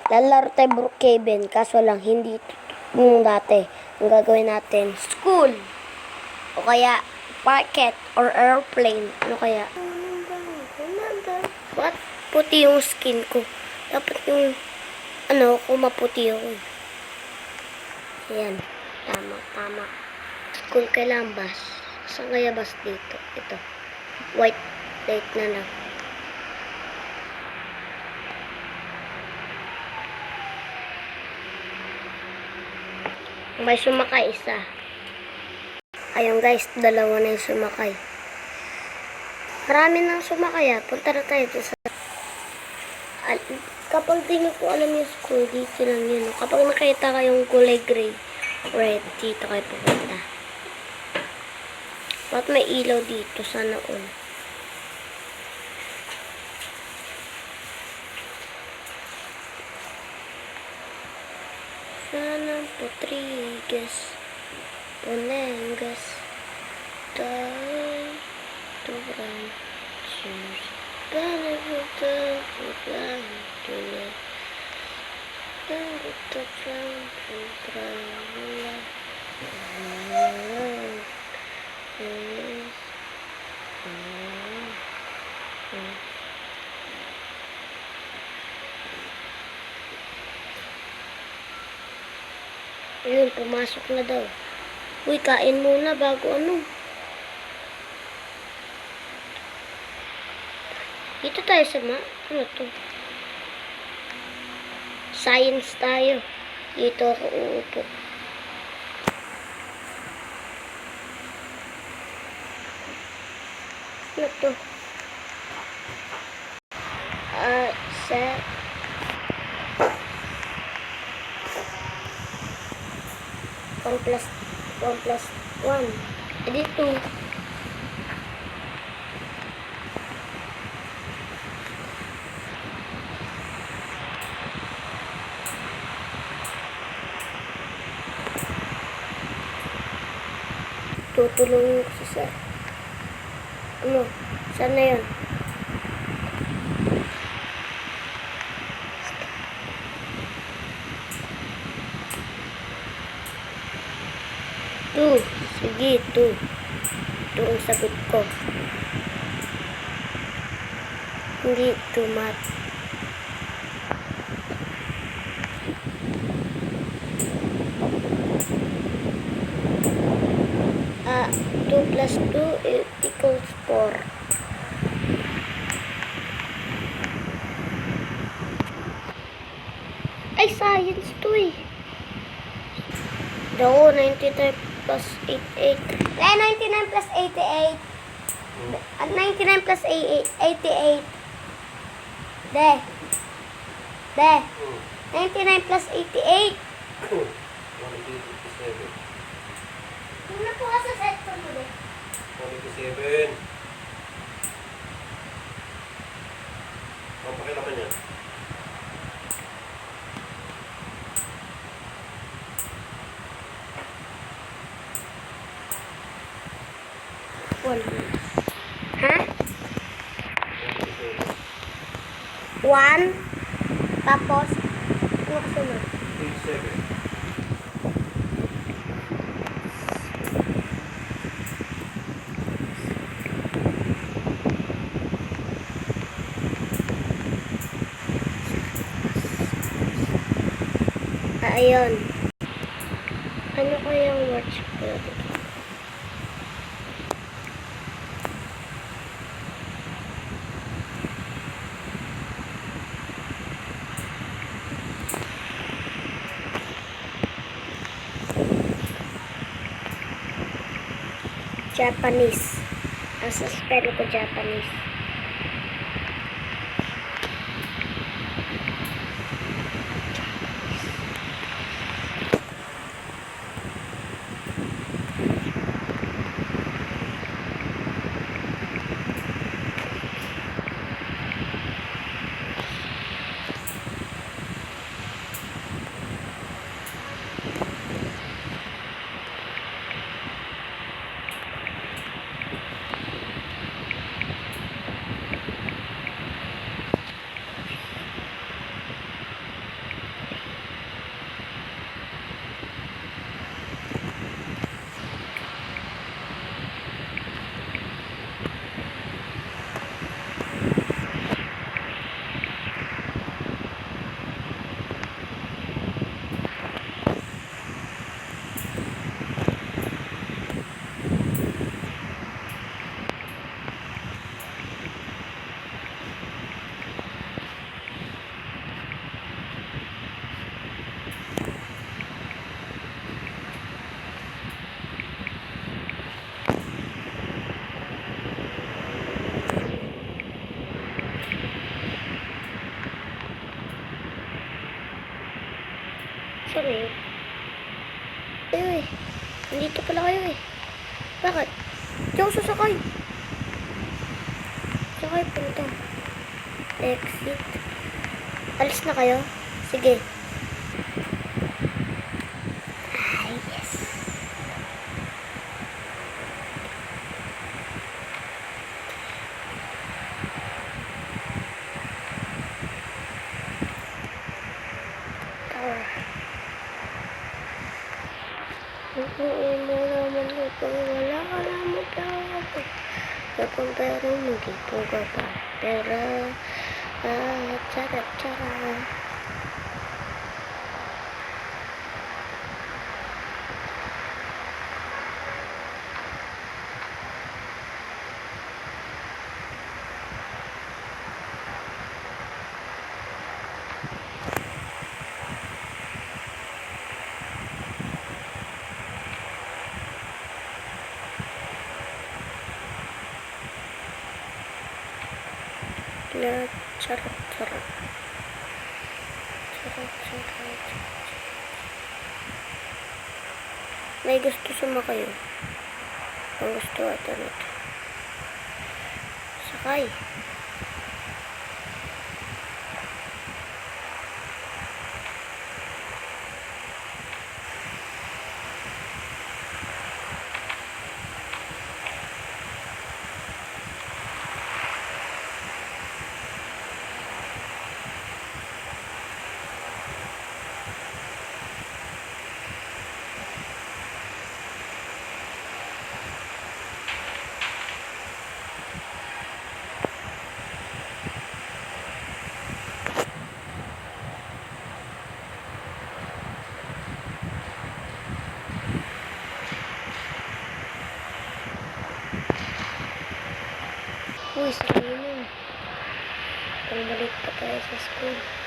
Lalaro tayo Brookhaven, kaso lang hindi yung dati. Ang gagawin natin, school. O kaya, parket or airplane. Ano kaya? Bakit puti yung skin ko? Dapat yung, kung maputi ako. Ayan. Tama. School kailangan bus. Saan kaya bus dito? Ito. White light na lang. May sumakay isa. Ayun guys, dalawa na yung sumakay. Marami nang sumakay. Punta na tayo sa... Kapag di nyo po alam yung school, dito lang yun. Kapag nakita kayong kulay gray, red, dito kayo pupunta. Ba't may ilaw dito? Sana all. Sana Potrigas Ponengas Tay Turan Sus Panagutan Turan Tulan Panagutan Turan Tulan Ayun, pumasok na daw. Uy, kain muna bago ano. Dito tayo sa ano to? Science tayo. Dito ako uupo. Ano to? Set. 1 plus 1. Edi 2. Tutulungan ko sa ano? Saan na yun? Sige, 2. Ito ang sagot ko. Hindi, 2 math. 2 plus 2 equals 4. Ay, science to eh. Daw, 93 plus 88. 99 plus 88. At 99 plus 88. De. 99 plus 88. 187. Yung na po ka sa set ko mo, de. 187. Ang pakilaman niya. Ha? 1 tapos ano kasunod? 87. Ayun. Ano kayang words ko? Japanese. Asa spell ko Japanese. Sorry. Kayo eh. Nandito pala kayo eh. Bakit? Di ako sasakay. Sakay punta. Exit. Alis na kayo? Sige. Ay, yes. Tower. Oo mo naman ito. Wala ka naman dapat. Kapag pero hindi po ka pa. Pero, tsara. Tsara. May gusto sumakay. Ang gusto ata nito. Sakay. Uy, sabi mo. Pang balik pa tayo sa school.